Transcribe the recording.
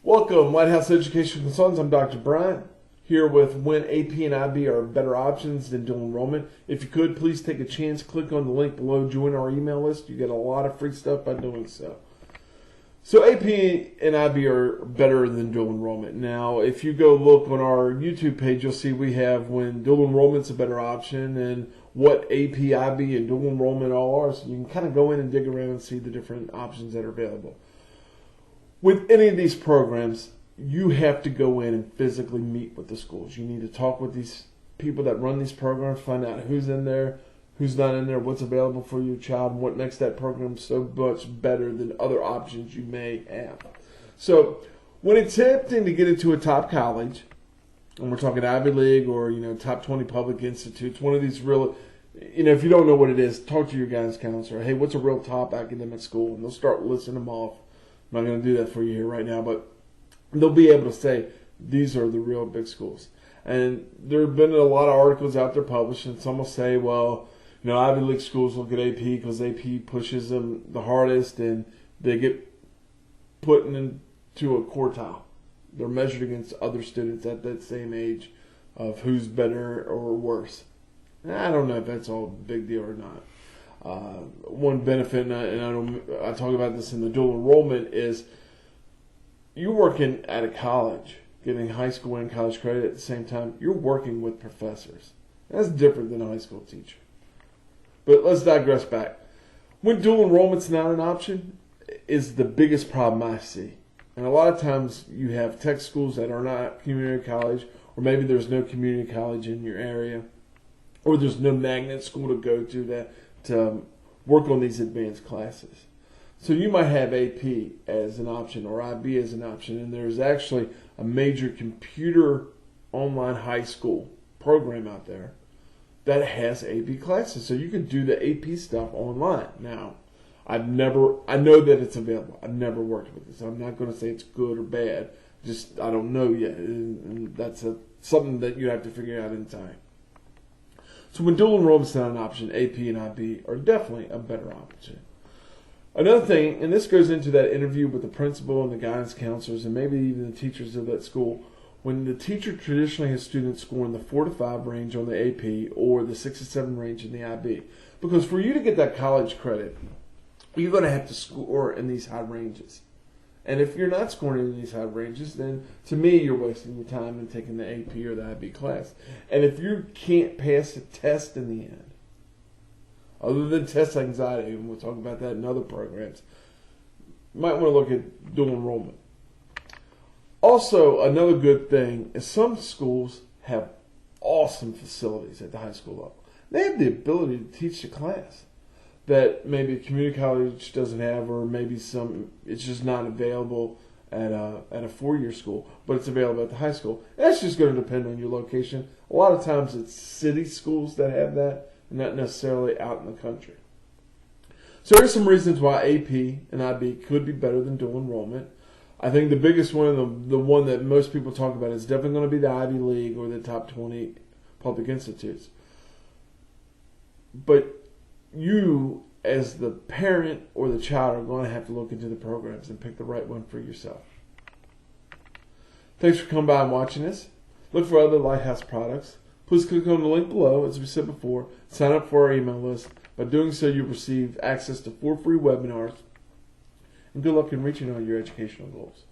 Welcome, White House Education Consultants. I'm Dr. Bryan, here with when AP and IB are better options than dual enrollment. If you could, please take a chance, click on the link below, join our email list. You get a lot of free stuff by doing so. So AP and IB are better than dual enrollment. Now, if you go look on our YouTube page, you'll see we have when dual enrollment's a better option and what AP, IB, and dual enrollment all are. So you can kind of go in and dig around and see the different options that are available. With any of these programs, you have to go in and physically meet with the schools. You need to talk with these people that run these programs, find out who's in there, who's not in there, what's available for your child, and what makes that program so much better than other options you may have. So when attempting to get into a top college, and we're talking Ivy League or top 20 public institutes, one of these real, if you don't know what it is, talk to your guidance counselor. Hey, what's a real top academic school? And they'll start listing them off. I'm not going to do that for you here right now, but they'll be able to say these are the real big schools. And there have been a lot of articles out there published, and some will say, well, Ivy League schools look at AP because AP pushes them the hardest, and they get put into a quartile. They're measured against other students at that same age of who's better or worse. And I don't know if that's all a big deal or not. One benefit, and I talk about this in the dual enrollment, is you're working at a college, getting high school and college credit at the same time. You're working with professors. That's different than a high school teacher. But let's digress back. When dual enrollment's not an option is the biggest problem I see. And a lot of times you have tech schools that are not community college, or maybe there's no community college in your area, or there's no magnet school to go to work on these advanced classes. So you might have AP as an option or IB as an option, and there's actually a major computer online high school program out there that has AP classes. So you can do the AP stuff online. Now, I know that it's available. I've never worked with it, so I'm not going to say it's good or bad. I don't know yet, and that's something that you have to figure out in time. So when dual enrollment is not an option, AP and IB are definitely a better option. Another thing, and this goes into that interview with the principal and the guidance counselors and maybe even the teachers of that school, when the teacher traditionally has students scoring the 4 to 5 range on the AP or the 6 to 7 range in the IB. Because for you to get that college credit, you're going to have to score in these high ranges. And if you're not scoring in these high ranges, then to me, you're wasting your time in taking the AP or the IB class. And if you can't pass a test in the end, other than test anxiety, and we'll talk about that in other programs, you might want to look at dual enrollment. Also, another good thing is some schools have awesome facilities at the high school level. They have the ability to teach the class that maybe a community college doesn't have, or maybe it's just not available at a 4-year school, but it's available at the high school. And that's just going to depend on your location. A lot of times it's city schools that have that, and not necessarily out in the country. So there's some reasons why AP and IB could be better than dual enrollment. I think the biggest one, and the one that most people talk about, is definitely going to be the Ivy League or the top 20 public institutes. But you, as the parent or the child, are going to have to look into the programs and pick the right one for yourself. Thanks for coming by and watching this. Look for other Lighthouse products. Please click on the link below, as we said before. Sign up for our email list. By doing so, you'll receive access to 4 free webinars. And good luck in reaching all your educational goals.